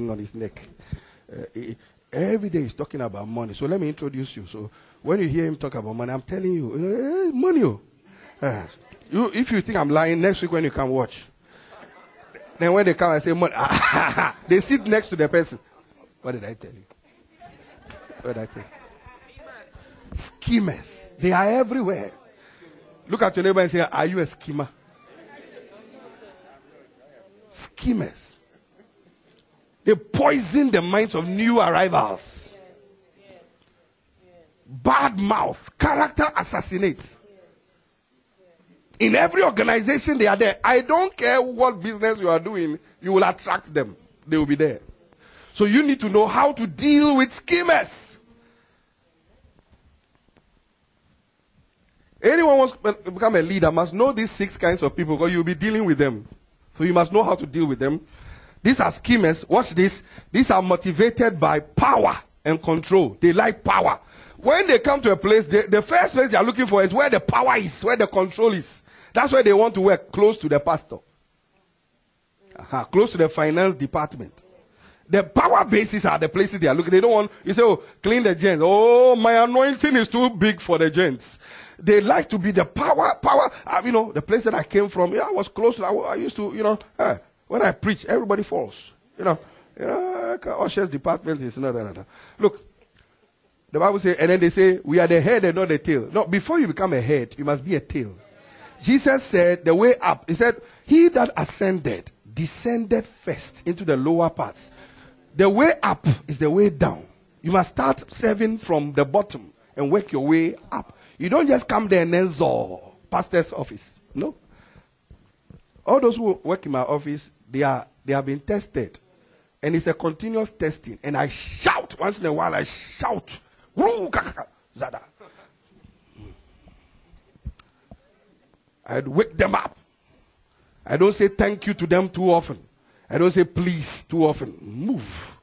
ring on his neck. Every day he's talking about money. So let me introduce you. So when you hear him talk about money, I'm telling you, money. If you think I'm lying, next week when you come watch. Then when they come and say money, they sit next to the person. What did I tell you? What did I tell you? Schemers. They are everywhere. Look at your neighbor and say, are you a schemer? Schemers. They poison the minds of new arrivals. Bad mouth. Character assassinate. In every organization, they are there. I don't care what business you are doing, you will attract them. They will be there. So you need to know how to deal with schemers. Anyone who wants to become a leader must know these 6 kinds of people because you'll be dealing with them. So you must know how to deal with them. These are schemers. Watch this. These are motivated by power and control. They like power. When they come to a place, the first place they are looking for is where the power is, where the control is. That's where they want to work, close to the pastor. Close to the finance department. The power bases are the places they are looking. They don't want, you say, oh, clean the gents. Oh, my anointing is too big for the gents. They like to be the power. The place that I came from, I was close to, I used to, when I preach, everybody falls. Usher's department is, no. Look, the Bible says, and then they say, we are the head and not the tail. No, before you become a head, you must be a tail. Jesus said, the way up, he said, he that ascended, descended first into the lower parts. The way up is the way down. You must start serving from the bottom and work your way up. You don't just come there and then pastor's office. No. All those who work in my office, they have been tested. And it's a continuous testing. And I shout. Once in a while, I shout. Zada. I'd wake them up. I don't say thank you to them too often. I don't say please too often. Move.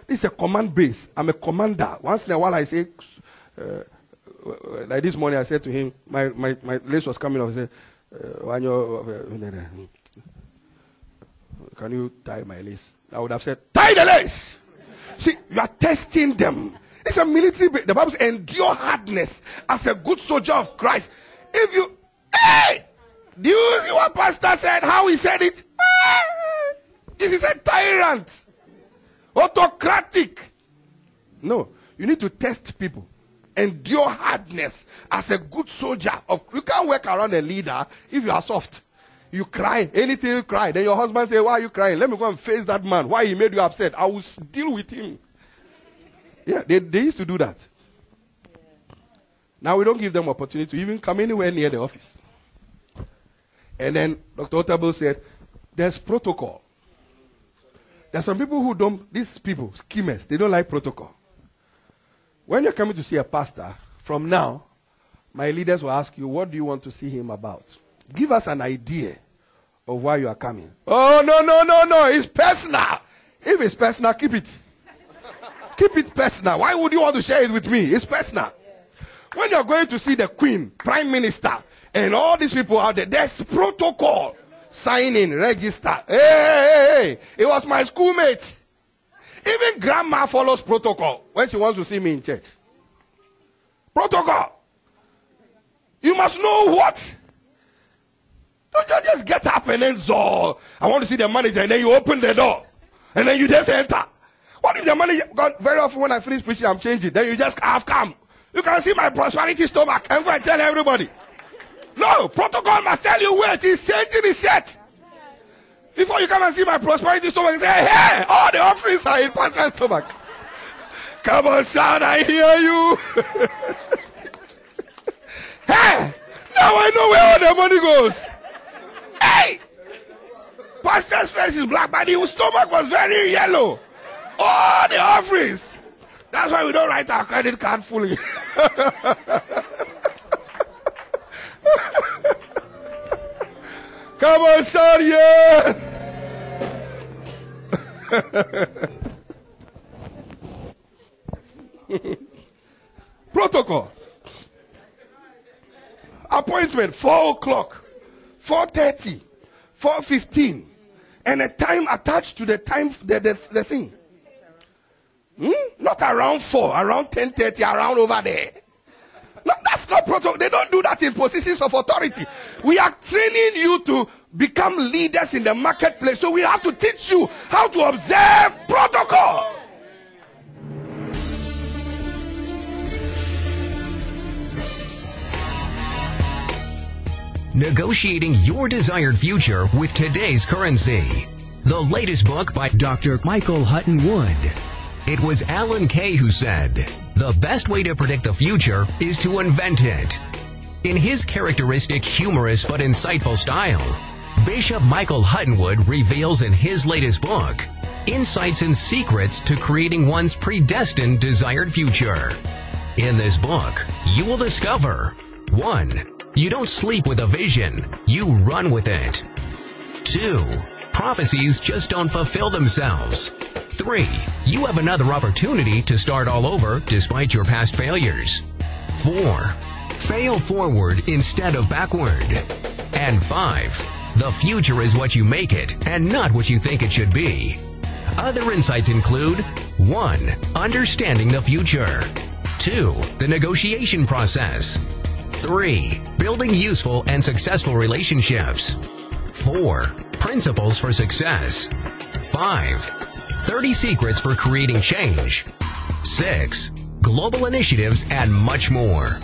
This is a command base. I'm a commander. Once in a while I say, like this morning I said to him, my lace was coming off. I said, can you tie my lace? I would have said, tie the lace. See, you are testing them. It's a military base. The Bible says, endure hardness as a good soldier of Christ. If you, do you see what pastor said? How he said it? This is a tyrant. Autocratic. No. You need to test people. Endure hardness as a good soldier. You can't work around a leader if you are soft. You cry. Anything you cry. Then your husband say, why are you crying? Let me go and face that man. Why he made you upset? I will deal with him. Yeah, they used to do that. Now we don't give them opportunity to even come anywhere near the office. And then Dr. Otabo said, there's protocol. There's some people who don't, these people, schemers, they don't like protocol. When you're coming to see a pastor, from now, my leaders will ask you, what do you want to see him about? Give us an idea of why you are coming. Oh, no, it's personal. If it's personal, keep it. Keep it personal. Why would you want to share it with me? It's personal. When you're going to see the Queen, Prime Minister, and all these people out there, there's protocol. Sign in, register. Hey. It was my schoolmate. Even grandma follows protocol when she wants to see me in church. Protocol. You must know what. Don't just get up and then I want to see the manager, and then you open the door. And then you just enter. What if the manager, very often when I finish preaching, I'm changing. Then you just have come. You can see my prosperity stomach. I'm going to tell everybody. No, protocol must tell you wait. He's changing his shirt. Before you come and see my prosperity stomach, say, hey, all the offerings are in pastor's stomach. Come on, shout, I hear you. Hey, now I know where all the money goes. Hey, pastor's face is black, but his stomach was very yellow. All the offerings. That's why we don't write our credit card fully. Come on, shout yes. Protocol. Appointment 4 o'clock, 4:30, 4:15, and a time attached to the time the thing. Not around 4, around 10:30, around over there. No, that's not protocol. They don't do that in positions of authority. We are training you to become leaders in the marketplace. So we have to teach you how to observe protocol. Negotiating your desired future with today's currency. The latest book by Dr. Michael Hutton-Wood. It was Alan Kay who said, "The best way to predict the future is to invent it." In his characteristic, humorous but insightful style, Bishop Michael Hutton-Wood reveals in his latest book insights and secrets to creating one's predestined desired future. In this book, you will discover 1. You don't sleep with a vision, you run with it. 2. Prophecies just don't fulfill themselves. 3. You have another opportunity to start all over despite your past failures. 4. Fail forward instead of backward. And 5. The future is what you make it and not what you think it should be. Other insights include 1. Understanding the future. 2. The negotiation process. 3. Building useful and successful relationships. 4. Principles for success. 5. 30 secrets for creating change. 6. Global initiatives and much more.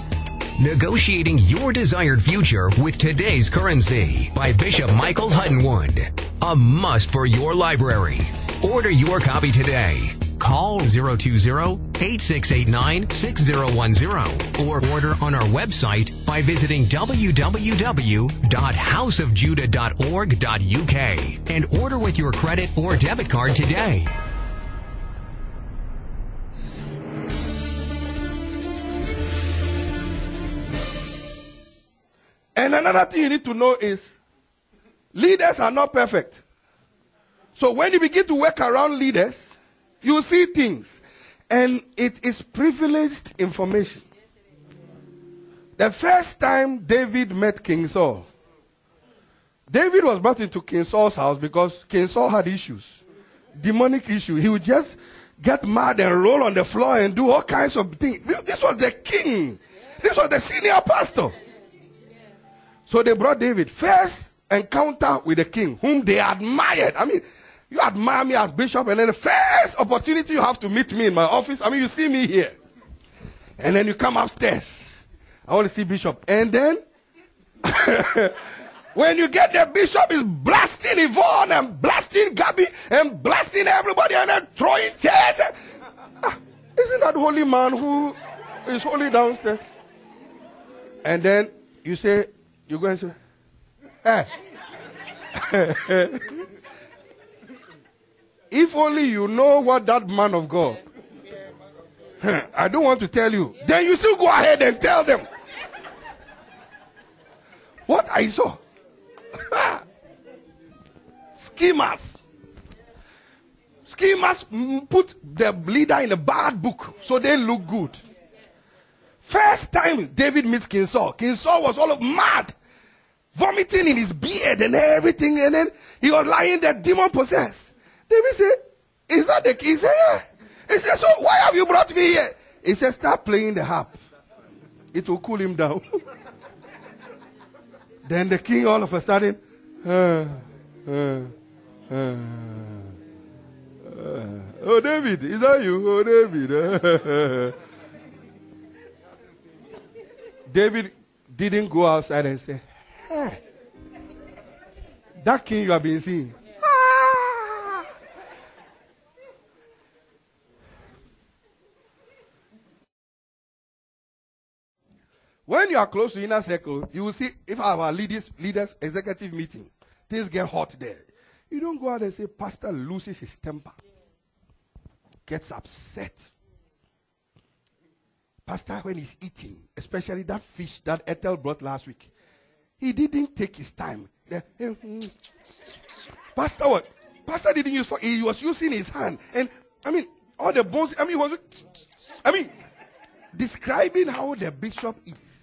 Negotiating your desired future with today's currency by Bishop Michael Hutton-Wood. A must for your library. Order your copy today. Call 020-8689-6010 or order on our website by visiting www.houseofjudah.org.uk and order with your credit or debit card today. And another thing you need to know is leaders are not perfect. So when you begin to work around leaders, you see things, and it is privileged information. The first time David met King Saul, David was brought into King Saul's house because King Saul had issues, demonic issues. He would just get mad and roll on the floor and do all kinds of things. This was the king. This was the senior pastor. So they brought David. First encounter with the king, whom they admired. I mean, you admire me as bishop, and then the first opportunity you have to meet me in my office, I mean, you see me here. And then you come upstairs. I want to see bishop. And then, when you get there, bishop is blasting Yvonne and blasting Gabby and blasting everybody and then throwing chairs. Isn't that holy man who is holy downstairs? And then you say, you go and say, hey. If only you know what that man of God, I don't want to tell you. Then you still go ahead and tell them what I saw. Schemers. Schemers put the leader in a bad book so they look good. First time David meets King Saul was all of mad, vomiting in his beard and everything, and then he was lying there, demon possessed. David said, is that the king? He said, yeah. He said, so why have you brought me here? He said, start playing the harp. It will cool him down. Then the king all of a sudden, oh, David, is that you? Oh, David. David didn't go outside and say, hey, that king you have been seeing. When you are close to inner circle, you will see if our leaders executive meeting, things get hot there. You don't go out and say, Pastor loses his temper, gets upset. Pastor, when he's eating, especially that fish that Ethel brought last week, he didn't take his time. Pastor, what? Pastor didn't use fork. He was using his hand. And, I mean, all the bones, describing how the bishop eats.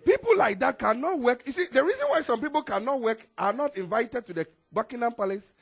People like that cannot work. You see, the reason why some people cannot work, are not invited to the Buckingham Palace,